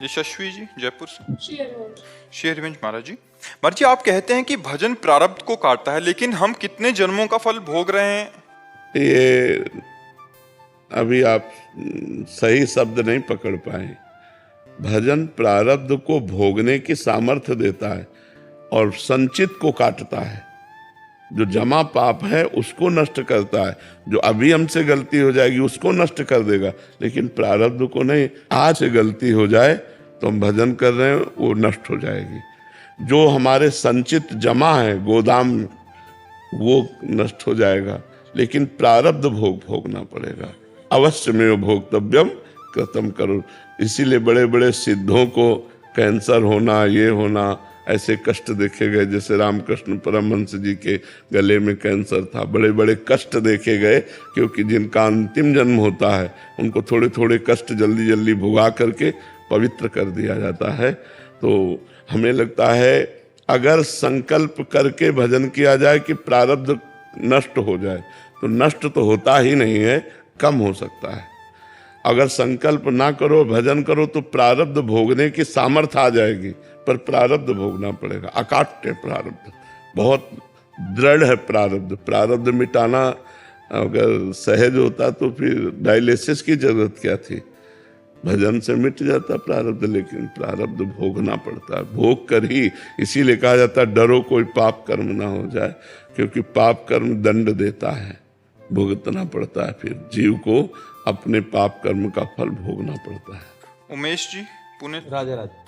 यशस्वी जी जयपुर से। शेयरहोल्ड। शेरविंज महाराज जी। महाराज जी, आप कहते हैं कि भजन प्रारब्ध को काटता है, लेकिन हम कितने जन्मों का फल भोग रहे हैं? ये अभी आप सही शब्द नहीं पकड़ पाए। भजन प्रारब्ध को भोगने की सामर्थ्य देता है और संचित को काटता है। जो जमा पाप है उसको नष्ट करता है, जो अभी हमसे गलती हो जाएगी उसको नष्ट कर देगा, लेकिन प्रारब्ध को नहीं। आज से गलती हो जाए तो हम भजन कर रहे हैं वो नष्ट हो जाएगी। जो हमारे संचित जमा है गोदाम में वो नष्ट हो जाएगा, लेकिन प्रारब्ध भोग भोगना पड़ेगा। अवश्य में भोक्तव्यम कृतम करो। इसीलिए बड़े बड़े सिद्धों को कैंसर होना, ये होना, ऐसे कष्ट देखे गए। जैसे रामकृष्ण परमहंस जी के गले में कैंसर था, बड़े बड़े कष्ट देखे गए, क्योंकि जिनका अंतिम जन्म होता है उनको थोड़े थोड़े कष्ट जल्दी जल्दी भुगा करके पवित्र कर दिया जाता है। तो हमें लगता है अगर संकल्प करके भजन किया जाए कि प्रारब्ध नष्ट हो जाए, तो नष्ट तो होता ही नहीं है, कम हो सकता है। अगर संकल्प ना करो, भजन करो, तो प्रारब्ध भोगने की सामर्थ्य आ जाएगी, पर प्रारब्ध भोगना पड़ेगा। अकाट्य प्रारब्ध, बहुत दृढ़ है प्रारब्ध। प्रारब्ध मिटाना अगर सहज होता तो फिर डायलिसिस की जरूरत क्या थी। भजन से मिट जाता प्रारब्ध, लेकिन प्रारब्ध भोगना पड़ता है। भोग कर ही, इसीलिए कहा जाता है डरो कोई पाप कर्म ना हो जाए, क्योंकि पाप कर्म दंड देता है, भुगतना पड़ता है। फिर जीव को अपने पाप कर्म का फल भोगना पड़ता है। उमेश जी पुणे। राधे राधे।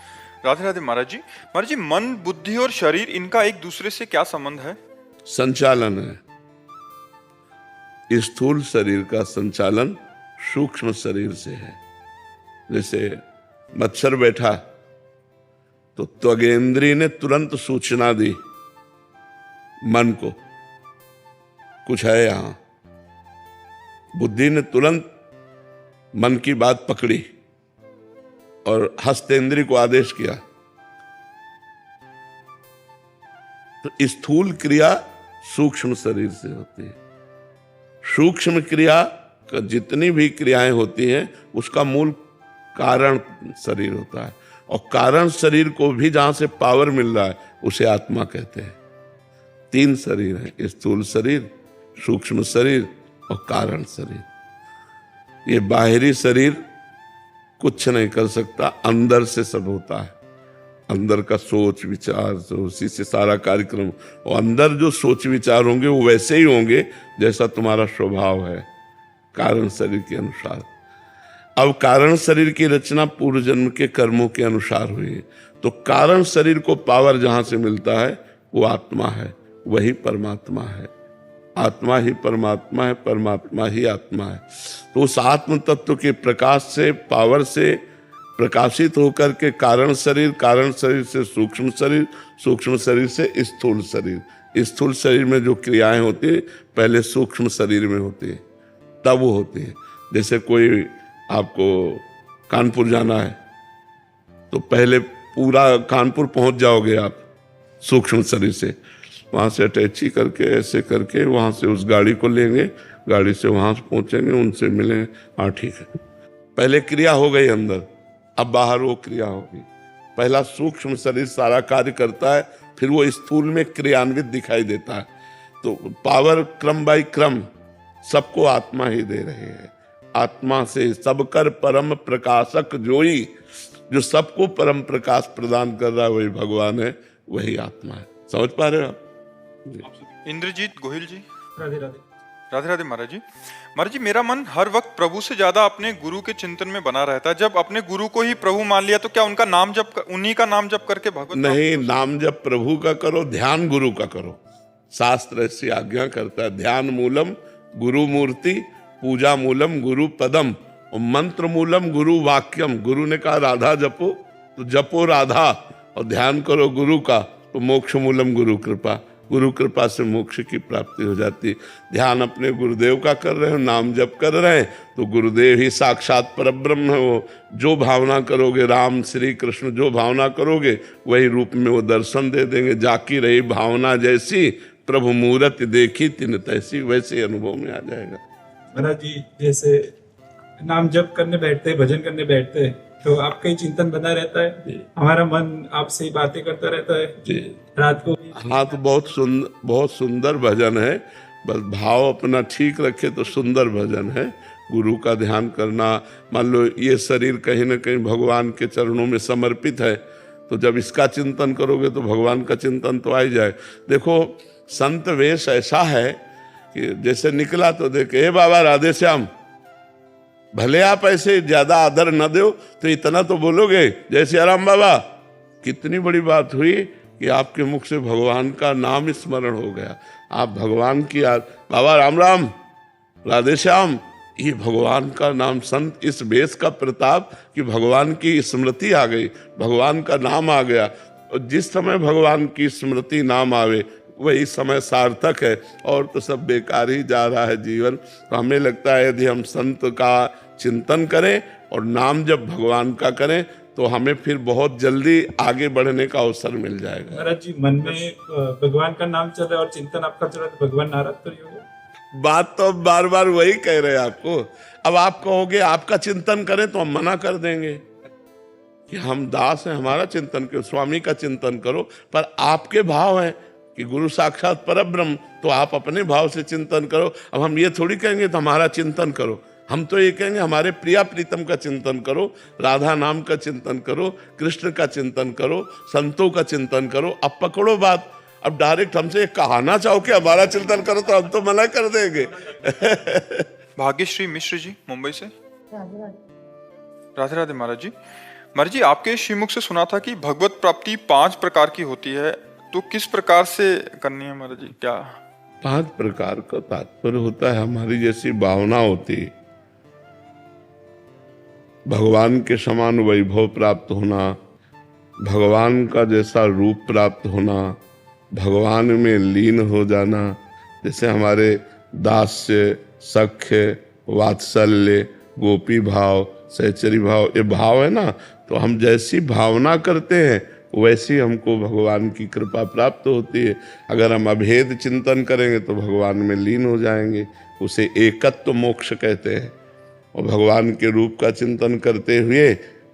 राधे राधे महाराज जी। महाराज जी, मन, बुद्धि और शरीर, इनका एक दूसरे से क्या संबंध है? संचालन है। स्थूल शरीर का संचालन सूक्ष्म शरीर से है। जैसे मच्छर बैठा तो त्वगेंद्री ने तुरंत सूचना दी मन को, कुछ है यहां। बुद्धि ने तुरंत मन की बात पकड़ी और हस्तेंद्री को आदेश किया। तो स्थूल क्रिया सूक्ष्म शरीर से होती है। सूक्ष्म क्रिया का जितनी भी क्रियाएं होती हैं उसका मूल कारण शरीर होता है, और कारण शरीर को भी जहां से पावर मिल रहा है उसे आत्मा कहते हैं। तीन शरीर हैं, स्थूल शरीर, सूक्ष्म शरीर और कारण शरीर। ये बाहरी शरीर कुछ नहीं कर सकता, अंदर से सब होता है। अंदर का सोच विचार, तो उसी से सारा कार्यक्रम। और अंदर जो सोच विचार होंगे वो वैसे ही होंगे जैसा तुम्हारा स्वभाव है, कारण शरीर के अनुसार। अब कारण शरीर की रचना पूर्व जन्म के कर्मों के अनुसार हुई है। तो कारण शरीर को पावर जहां से मिलता है वो आत्मा है, वही परमात्मा है। आत्मा ही परमात्मा है, परमात्मा ही आत्मा है। तो उस आत्म तत्व के प्रकाश से, पावर से प्रकाशित होकर के कारण शरीर, कारण शरीर से सूक्ष्म शरीर, सूक्ष्म शरीर से स्थूल शरीर। स्थूल शरीर में जो क्रियाएं होती है पहले सूक्ष्म शरीर में होती है, तब वो होती है। जैसे कोई आपको कानपुर जाना है तो पहले पूरा कानपुर पहुंच जाओगे आप सूक्ष्म शरीर से, वहां से अटैची करके ऐसे करके वहां से उस गाड़ी को लेंगे, गाड़ी से वहां से पहुंचेंगे, उनसे मिलेंगे, हाँ ठीक है। पहले क्रिया हो गई अंदर, अब बाहर वो क्रिया होगी। पहला सूक्ष्म शरीर सारा कार्य करता है, फिर वो स्थूल में क्रियान्वित दिखाई देता है। तो पावर क्रम बाई क्रम सबको आत्मा ही दे रहे हैं। आत्मा से सबकर परम प्रकाशक जोई, जो सबको परम प्रकाश प्रदान कर रहा है वही भगवान है, वही आत्मा है। समझ पा रहे हो आप? इंद्रजीत गोहिल जी। राधे राधे। राधे राधे महाराज जी। महाराज जी, मेरा मन हर वक्त प्रभु से ज्यादा अपने गुरु के चिंतन में बना रहता है। जब अपने गुरु को ही प्रभु मान लिया तो क्या उनका नाम जप, उन्हीं का नाम जप करके भगवत नहीं, नाम जप प्रभु का करो, ध्यान गुरु का करो। शास्त्र ऐसी आज्ञा करता है, ध्यान मूलम गुरु मूर्ति, पूजा मूलम गुरु पदम, और मंत्र मूलम गुरु वाक्यम। गुरु ने कहा राधा जपो तो जपो राधा, और ध्यान करो गुरु का तो मोक्ष मूलम गुरु कृपा। गुरु कृपा से मोक्ष की प्राप्ति हो जाती है। ध्यान अपने गुरुदेव का कर रहे हो, नाम जप कर रहे हैं, तो गुरुदेव ही साक्षात परब्रह्म है। वो जो भावना करोगे, राम श्री कृष्ण जो भावना करोगे वही रूप में वो दर्शन दे देंगे। जाकी रही भावना जैसी, प्रभु मूरत देखी तिन तैसी, वैसे अनुभव में आ जाएगा। महाराज जी, जैसे नाम जप करने बैठते, भजन करने बैठते, तो आपका ही चिंतन बना रहता है, जी। हमारा मन आपसे ही बातें करता रहता है जी रात को भी। हाँ, तो बहुत सुंदर भजन है। बस भाव अपना ठीक रखे तो सुंदर भजन है। गुरु का ध्यान करना, मान लो ये शरीर कहीं ना कहीं भगवान के चरणों में समर्पित है, तो जब इसका चिंतन करोगे तो भगवान का चिंतन तो आ ही जाए। देखो संत वेश ऐसा है कि जैसे निकला तो देखे, हे बाबा राधे श्याम, भले आप ऐसे ज्यादा आदर न दो तो इतना तो बोलोगे जय श्री राम बाबा। कितनी बड़ी बात हुई कि आपके मुख से भगवान का नाम स्मरण हो गया। आप भगवान की बाबा राम राम राधे श्याम, ये भगवान का नाम, संत इस वेश का प्रताप कि भगवान की स्मृति आ गई, भगवान का नाम आ गया। और जिस समय भगवान की स्मृति नाम आवे वही समय सार्थक है, और तो सब बेकार ही जा रहा है जीवन। तो हमें लगता है यदि हम संत का चिंतन करें और नाम जब भगवान का करें तो हमें फिर बहुत जल्दी आगे बढ़ने का अवसर मिल जाएगा। महाराज जी, मन में भगवान का नाम चल रहा है और चिंतन आपका चल रहा है तो भगवान नाराज तो नहीं होगा? बात तो बार बार वही कह रहे हैं आपको। अब आप कहोगे आपका चिंतन करें तो हम मना कर देंगे कि हम दास हैं, हमारा चिंतन करो, स्वामी का चिंतन करो। पर आपके भाव है कि गुरु साक्षात परब्रह्म, तो आप अपने भाव से चिंतन करो। अब हम ये थोड़ी कहेंगे तो हमारा चिंतन करो, हम तो ये कहेंगे हमारे प्रिया प्रीतम का चिंतन करो, राधा नाम का चिंतन करो, कृष्ण का चिंतन करो, संतों का चिंतन करो। अब पकड़ो बात। अब डायरेक्ट हमसे कहना चाहो कि हमारा चिंतन करो तो हम तो मना कर देंगे। भाग्यश्री मिश्र जी मुंबई से। राधे राधे महाराज जी। महाराज जी, आपके श्रीमुख से सुना था कि भगवत प्राप्ति 5 प्रकार की होती है, तो किस प्रकार से करनी है महाराज जी? क्या 5 प्रकार का तात्पर्य होता है? हमारी जैसी भावना होती, भगवान के समान वैभव प्राप्त होना, भगवान का जैसा रूप प्राप्त होना, भगवान में लीन हो जाना। जैसे हमारे दास्य, सख्य, वात्सल्य, गोपी भाव, सहचरी भाव, ये भाव है ना, तो हम जैसी भावना करते हैं वैसी हमको भगवान की कृपा प्राप्त होती है। अगर हम अभेद चिंतन करेंगे तो भगवान में लीन हो जाएंगे, उसे एकत्व मोक्ष कहते हैं। और भगवान के रूप का चिंतन करते हुए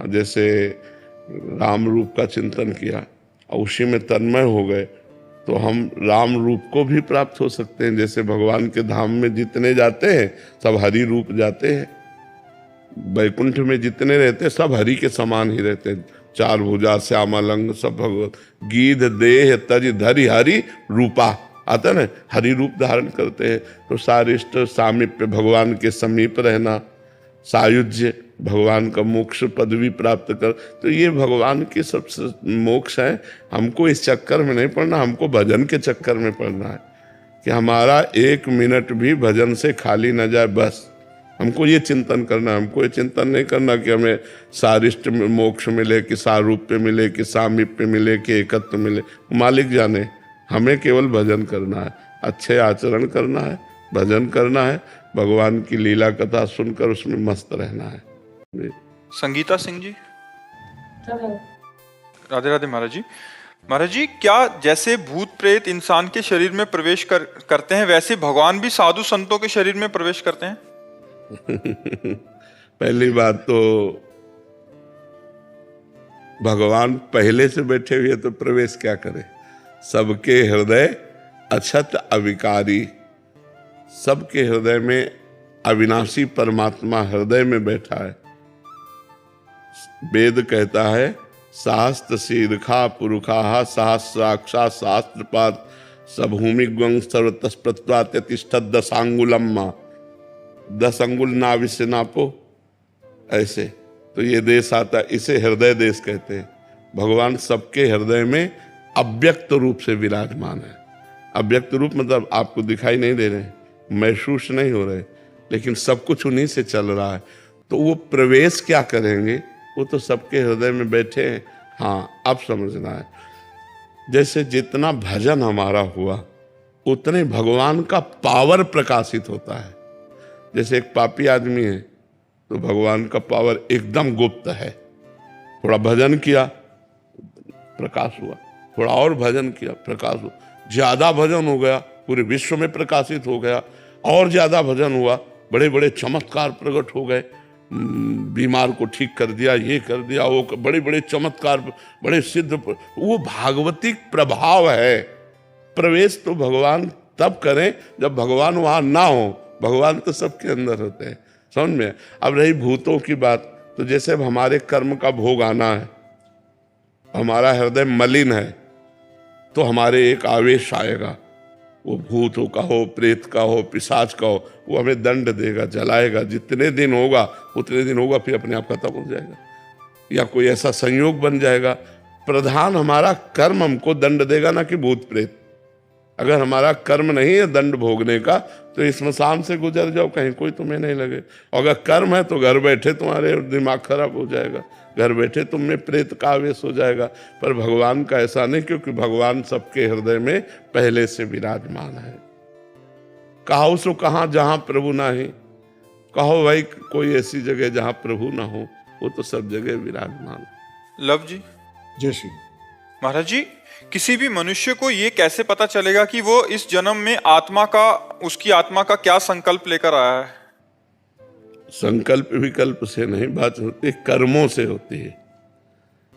जैसे राम रूप का चिंतन किया और उसी में तन्मय हो गए तो हम राम रूप को भी प्राप्त हो सकते हैं। जैसे भगवान के धाम में जितने जाते हैं सब हरि रूप जाते हैं, वैकुंठ में जितने रहते हैं सब हरि के समान ही रहते हैं। 4 भुजा श्यामलंग सब भगवत, गीध देह तज धरि हरि रूपा आता ना, हरि रूप धारण करते हैं। तो सारिष्ट सामीप्य, भगवान के समीप रहना, सायुज्य, भगवान का मोक्ष पदवी प्राप्त कर, तो ये भगवान की सबसे मोक्ष है। हमको इस चक्कर में नहीं पड़ना, हमको भजन के चक्कर में पड़ना है कि हमारा 1 मिनट भी भजन से खाली न जाए। बस हमको ये चिंतन करना, हमको ये चिंतन नहीं करना कि हमें सारिष्ट में मोक्ष मिले, कि सारूप्य मिले, कि सामीप्य मिले, कि एकत्व मिले। मालिक जाने, हमें केवल भजन करना है, अच्छे आचरण करना है, भजन करना है, भगवान की लीला कथा सुनकर उसमें मस्त रहना है। संगीता सिंह जी। राधे राधे महाराज जी। महाराज जी, क्या जैसे भूत प्रेत इंसान के शरीर में प्रवेश करते हैं वैसे भगवान भी साधु संतों के शरीर में प्रवेश करते हैं? पहली बात तो भगवान पहले से बैठे हुए तो प्रवेश क्या करे? सबके हृदय अछत अविकारी, सबके हृदय में अविनाशी परमात्मा हृदय में बैठा है। वेद कहता है शास्त्र शीर्षा पुरुषा सहस्राक्षा शास्त्रपात सभूमि ग्वंग सर्वतस्प्रत्वात्यतिष्ठत 10 अंगुलम मां, 10 अंगुल नाभि से नापो, ऐसे तो ये देश आता है, इसे हृदय देश कहते हैं। भगवान सबके हृदय में अव्यक्त रूप से विराजमान है। अव्यक्त रूप मतलब आपको दिखाई नहीं दे रहे, महसूस नहीं हो रहे, लेकिन सब कुछ उन्हीं से चल रहा है। तो वो प्रवेश क्या करेंगे? वो तो सबके हृदय में बैठे हैं। हाँ, अब समझना है, जैसे जितना भजन हमारा हुआ उतने भगवान का पावर प्रकाशित होता है। जैसे एक पापी आदमी है तो भगवान का पावर एकदम गुप्त है। थोड़ा भजन किया प्रकाश हुआ, थोड़ा और भजन किया प्रकाश हुआ, ज्यादा भजन हो गया पूरे विश्व में प्रकाशित हो गया, और ज्यादा भजन हुआ बड़े बड़े चमत्कार प्रकट हो गए। बीमार को ठीक कर दिया, ये कर दिया, वो बड़े बड़े चमत्कार, बड़े सिद्ध, वो भागवतिक प्रभाव है। प्रवेश तो भगवान तब करें जब भगवान वहां ना हो, भगवान तो सबके अंदर होते हैं, समझ में। अब रही भूतों की बात, तो जैसे अब हमारे कर्म का भोग आना है, हमारा हृदय मलिन है, तो हमारे एक आवेश आएगा, वो भूतों का हो, प्रेत का हो, पिशाच का हो, वो हमें दंड देगा, जलाएगा। जितने दिन होगा उतने दिन होगा, फिर अपने आप खत्म हो जाएगा, या कोई ऐसा संयोग बन जाएगा। प्रधान हमारा कर्म हमको दंड देगा, ना कि भूत प्रेत। अगर हमारा कर्म नहीं है दंड भोगने का, तो इस स्मशान से गुजर जाओ, कहीं कोई तुम्हें नहीं लगे। और अगर कर्म है तो घर बैठे तुम्हारे दिमाग खराब हो जाएगा, घर बैठे तुम में प्रेत का आवेश हो जाएगा। पर भगवान का ऐसा नहीं, क्योंकि भगवान सबके हृदय में पहले से विराजमान है। कहो सो कहाँ जहां प्रभु ना है, कहो भाई कोई ऐसी जगह जहां प्रभु ना हो, वो तो सब जगह विराजमान। लव जी। जय श्री महाराज जी, किसी भी मनुष्य को ये कैसे पता चलेगा कि वो इस जन्म में आत्मा का, उसकी आत्मा का क्या संकल्प लेकर आया है? संकल्प विकल्प से नहीं बात होती, कर्मों से होती है।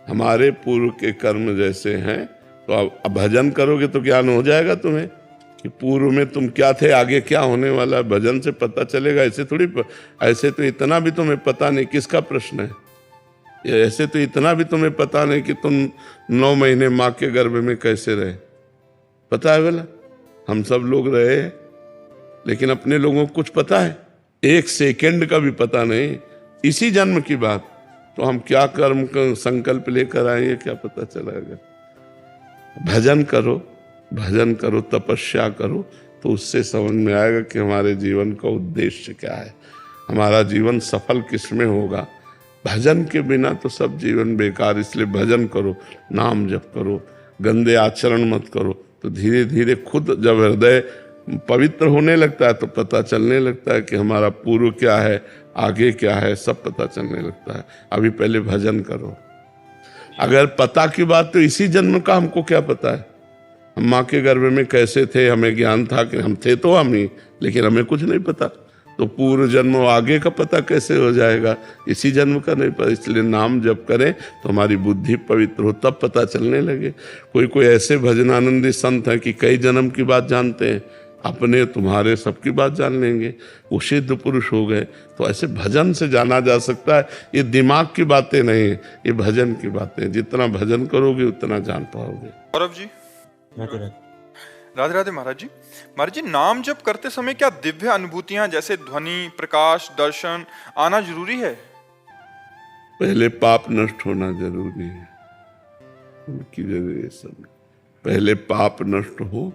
हमारे पूर्व के कर्म जैसे हैं, तो अब भजन करोगे तो ज्ञान हो जाएगा तुम्हें कि पूर्व में तुम क्या थे, आगे क्या होने वाला है। भजन से पता चलेगा, ऐसे थोड़ी। ऐसे तो इतना भी तुम्हें पता नहीं, किसका प्रश्न है। ऐसे तो इतना भी तुम्हें पता नहीं कि तुम 9 महीने माँ के गर्भ में कैसे रहे, पता है बोला? हम सब लोग रहे हैं, लेकिन अपने लोगों को कुछ पता है? 1 सेकंड का भी पता नहीं। इसी जन्म की बात, तो हम क्या कर्म का संकल्प लेकर आएंगे, क्या पता चलेगा। भजन करो, भजन करो, तपस्या करो, तो उससे समझ में आएगा कि हमारे जीवन का उद्देश्य क्या है, हमारा जीवन सफल किसमें होगा। भजन के बिना तो सब जीवन बेकार। इसलिए भजन करो, नाम जप करो, गंदे आचरण मत करो, तो धीरे धीरे खुद जब हृदय पवित्र होने लगता है तो पता चलने लगता है कि हमारा पूर्व क्या है, आगे क्या है, सब पता चलने लगता है। अभी पहले भजन करो। अगर पता की बात, तो इसी जन्म का हमको क्या पता है? हम माँ के गर्भ में कैसे थे, हमें ज्ञान था कि हम थे तो हम ही, लेकिन हमें कुछ नहीं पता। तो पूर्व जन्म आगे का पता कैसे हो जाएगा? इसी जन्म का नहीं पता। इसलिए नाम जप करें तो हमारी बुद्धि पवित्र हो, तब पता चलने लगे। कोई कोई ऐसे भजनानंदी संत हैं कि कई जन्म की बात जानते हैं, अपने तुम्हारे सबकी बात जान लेंगे, वो सिद्ध पुरुष हो गए। तो ऐसे भजन से जाना जा सकता है। ये दिमाग की बातें नहीं है, ये भजन की बातें। जितना भजन करोगे उतना जान पाओगे। गौरव जी। राधे राधे। राधे राधे महाराज जी। महाराज जी, नाम जप करते समय क्या दिव्य अनुभूतियां जैसे ध्वनि, प्रकाश, दर्शन आना जरूरी है? पहले पाप नष्ट होना जरूरी है। उनकी जरूरी है सब। पहले पाप नष्ट हो,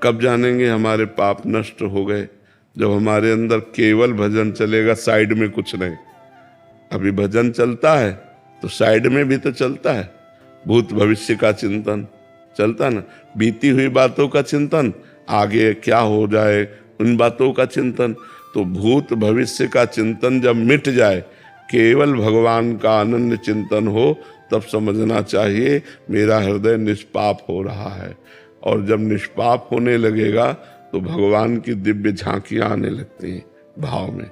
कब जानेंगे हमारे पाप नष्ट हो गए? जब हमारे अंदर केवल भजन चलेगा, साइड में कुछ नहीं। अभी भजन चलता है तो साइड में भी तो चलता है, भूत भविष्य का चिंतन चलता ना, बीती हुई बातों का चिंतन, आगे क्या हो जाए उन बातों का चिंतन। तो भूत भविष्य का चिंतन जब मिट जाए, केवल भगवान का आनंद चिंतन हो, तब समझना चाहिए मेरा हृदय निष्पाप हो रहा है। और जब निष्पाप होने लगेगा तो भगवान की दिव्य झांकियां आने लगती हैं भाव में,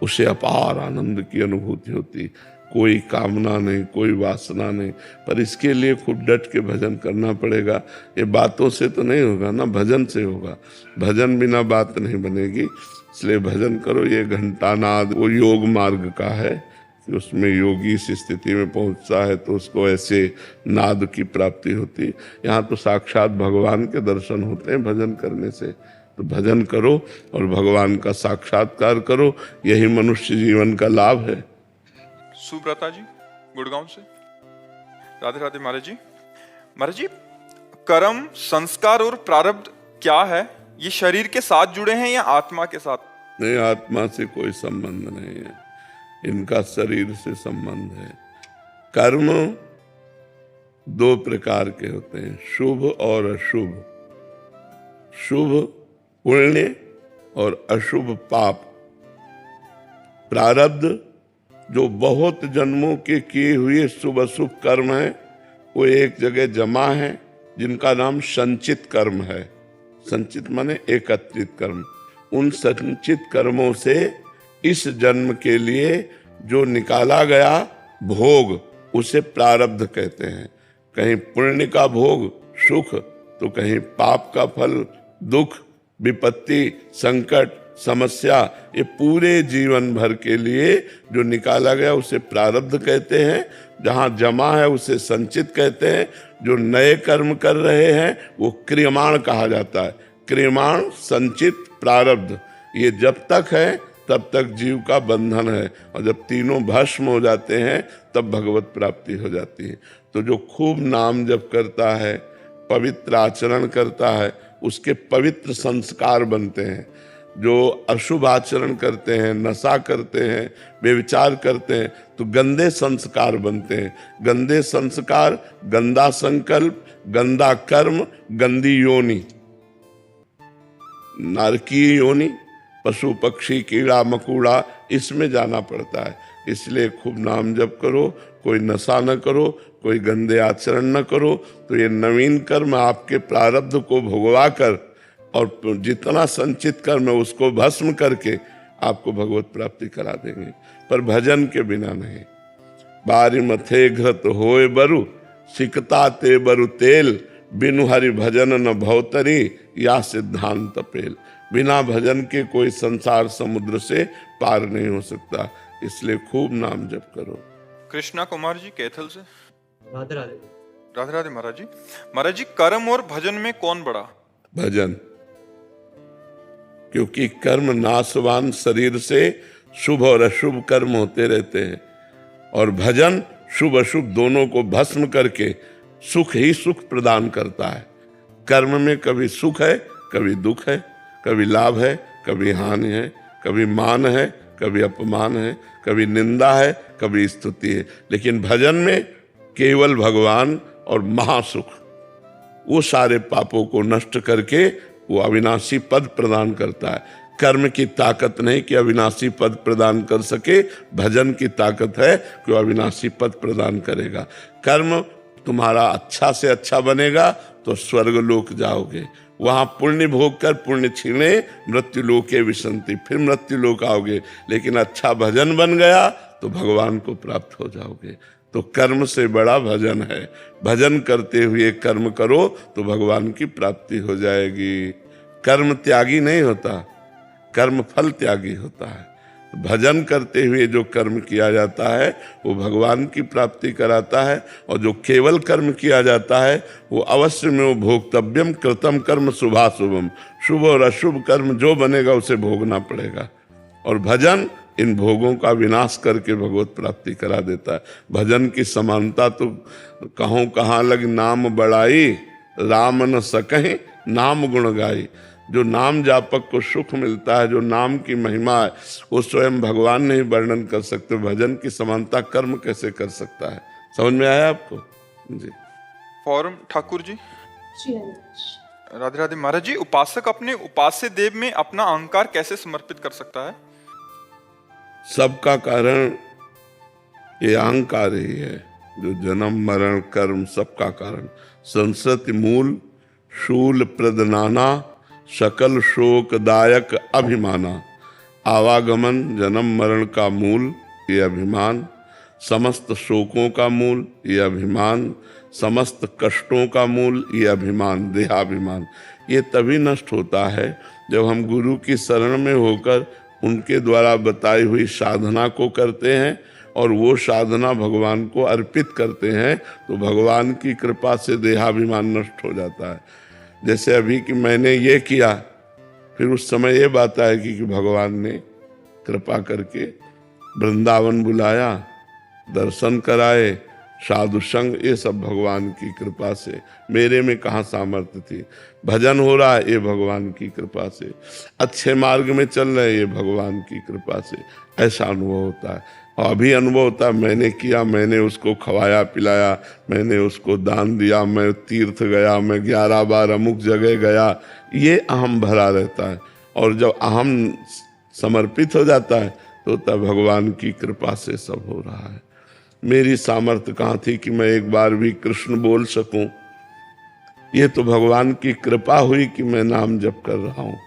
उसे अपार आनंद की अनुभूति होती। कोई कामना नहीं, कोई वासना नहीं, पर इसके लिए खूब डट के भजन करना पड़ेगा। ये बातों से तो नहीं होगा ना, भजन से होगा। भजन बिना बात नहीं बनेगी। इसलिए भजन करो। ये घंटा नाद वो योग मार्ग का है कि उसमें योगी इस स्थिति में पहुंचता है तो उसको ऐसे नाद की प्राप्ति होती। यहाँ तो साक्षात भगवान के दर्शन होते हैं भजन करने से। तो भजन करो और भगवान का साक्षात्कार करो, यही मनुष्य जीवन का लाभ है। सुब्रता जी गुड़गांव से। राधे राधे महाराज जी। महाराज जी, कर्म, संस्कार और प्रारब्ध क्या है? ये शरीर के साथ जुड़े हैं या आत्मा के साथ? नहीं, आत्मा से कोई संबंध नहीं है, इनका शरीर से संबंध है। कर्म 2 प्रकार के होते हैं, शुभ और अशुभ। शुभ पुण्य और अशुभ पाप। प्रारब्ध जो बहुत जन्मों के किए हुए शुभ अशुभ कर्म है, वो एक जगह जमा है, जिनका नाम संचित कर्म है। संचित माने एकत्रित कर्म। उन संचित कर्मों से इस जन्म के लिए जो निकाला गया भोग उसे प्रारब्ध कहते हैं। कहीं पुण्य का भोग सुख, तो कहीं पाप का फल दुख, विपत्ति, संकट, समस्या। ये पूरे जीवन भर के लिए जो निकाला गया उसे प्रारब्ध कहते हैं। जहां जमा है उसे संचित कहते हैं। जो नए कर्म कर रहे हैं वो क्रियमाण कहा जाता है। क्रियमाण, संचित, प्रारब्ध, ये जब तक है तब तक जीव का बंधन है, और जब तीनों भस्म हो जाते हैं तब भगवत प्राप्ति हो जाती है। तो जो खूब नाम जप करता है, पवित्र आचरण करता है, उसके पवित्र संस्कार बनते हैं। जो अशुभ आचरण करते हैं, नशा करते हैं, बेविचार करते हैं, तो गंदे संस्कार बनते हैं। गंदे संस्कार, गंदा संकल्प, गंदा कर्म, गंदी योनि, नारकीय योनि, पशु पक्षी कीड़ा मकोड़ा, इसमें जाना पड़ता है। इसलिए खूब नाम जप करो, कोई नशा न करो, कोई गंदे आचरण न करो, तो ये नवीन कर्म आपके प्रारब्ध को भोगवा कर और जितना संचित कर्म है उसको भस्म करके आपको भगवत प्राप्ति करा देंगे, पर भजन के बिना नहीं। बारी मथे घृत होए बरु, सिकता ते बरु तेल, बिनु हरि भजन न भवतरी, या सिद्धांत पेल। बिना भजन के कोई संसार समुद्र से पार नहीं हो सकता। इसलिए खूब नाम जप करो। कृष्णा कुमार जी कैथल से। राधे राधे। राधे राधे महाराज जी। महाराज जी, कर्म और भजन में कौन बड़ा? भजन, क्योंकि कर्म नाशवान शरीर से शुभ और अशुभ कर्म होते रहते हैं, और भजन शुभ अशुभ दोनों को भस्म करके सुख ही सुख प्रदान करता है। कर्म में कभी सुख है, कभी दुख है, कभी लाभ है, कभी हानि है, कभी मान है, कभी अपमान है, कभी निंदा है, कभी स्तुति है। लेकिन भजन में केवल भगवान और महासुख, वो सारे पापों को नष्ट करके वो अविनाशी पद प्रदान करता है। कर्म की ताकत नहीं कि अविनाशी पद प्रदान कर सके, भजन की ताकत है कि वो अविनाशी पद प्रदान करेगा। कर्म तुम्हारा अच्छा से अच्छा बनेगा तो स्वर्ग लोक जाओगे, वहां पुण्य भोग कर पुण्य छीने मृत्यु लोके विसंति, फिर मृत्यु लोक आओगे। लेकिन अच्छा भजन बन गया तो भगवान को प्राप्त हो जाओगे। तो कर्म से बड़ा भजन है। भजन करते हुए कर्म करो तो भगवान की प्राप्ति हो जाएगी। कर्म त्यागी नहीं होता, कर्म फल त्यागी होता है। भजन करते हुए जो कर्म किया जाता है वो भगवान की प्राप्ति कराता है, और जो केवल कर्म किया जाता है वो अवश्य में वो भोक्तव्यम कृतम कर्म शुभाशुभम, शुभ और अशुभ कर्म जो बनेगा उसे भोगना पड़ेगा। और भजन इन भोगों का विनाश करके भगवत प्राप्ति करा देता है। भजन की समानता तो कहूँ कहाँ लग नाम बढ़ाई, राम न सकहीं नाम गुण गाई। जो नाम जापक को सुख मिलता है, जो नाम की महिमा है, वो स्वयं भगवान नहीं वर्णन कर सकते। भजन की समानता कर्म कैसे कर सकता है? समझ में आया आपको जी? फॉर्म ठाकुर जी। राधे राधे महाराज जी, उपासक अपने उपास्य देव में अपना अहंकार कैसे समर्पित कर सकता है? सबका कारण ये अहंकार ही है, जो जन्म मरण कर्म सबका कारण। संसति मूल शूल प्रदनाना, सकल शोकदायक अभिमाना। आवागमन जन्म मरण का मूल ये अभिमान, समस्त शोकों का मूल ये अभिमान, समस्त कष्टों का मूल ये अभिमान, देहाभिमान। ये तभी नष्ट होता है जब हम गुरु की शरण में होकर उनके द्वारा बताई हुई साधना को करते हैं और वो साधना भगवान को अर्पित करते हैं, तो भगवान की कृपा से देहाभिमान नष्ट हो जाता है। जैसे अभी कि मैंने ये किया, फिर उस समय ये बात आएगी कि भगवान ने कृपा करके वृंदावन बुलाया, दर्शन कराए, साधु संग, ये सब भगवान की कृपा से। मेरे में कहाँ सामर्थ्य थी? भजन हो रहा है ये भगवान की कृपा से, अच्छे मार्ग में चल रहे ये भगवान की कृपा से। ऐसा अनुभव होता है। और अभी अनुभव होता है मैंने किया, मैंने उसको खवाया पिलाया, मैंने उसको दान दिया, मैं तीर्थ गया, मैं 11 बार अमुक जगह गया, ये अहम भरा रहता है। और जब अहम समर्पित हो जाता है तो तब भगवान की कृपा से सब हो रहा है। मेरी सामर्थ्य कहाँ थी कि मैं एक बार भी कृष्ण बोल सकूं? ये तो भगवान की कृपा हुई कि मैं नाम जप कर रहा हूँ।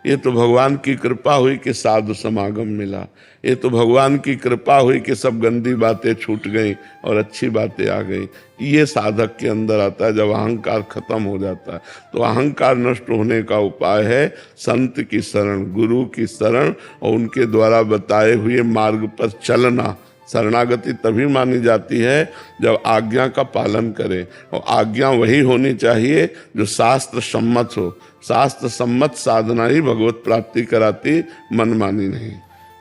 ये तो भगवान की कृपा हुई कि साधु समागम मिला, ये तो भगवान की कृपा हुई कि सब गंदी बातें छूट गई और अच्छी बातें आ गई। ये साधक के अंदर आता है जब अहंकार खत्म हो जाता है। तो अहंकार नष्ट होने का उपाय है संत की शरण, गुरु की शरण और उनके द्वारा बताए हुए मार्ग पर चलना। शरणागति तभी मानी जाती है जब आज्ञा का पालन करें, और आज्ञा वही होनी चाहिए जो शास्त्र सम्मत हो। शास्त्र सम्मत साधना ही भगवत प्राप्ति कराती, मनमानी नहीं।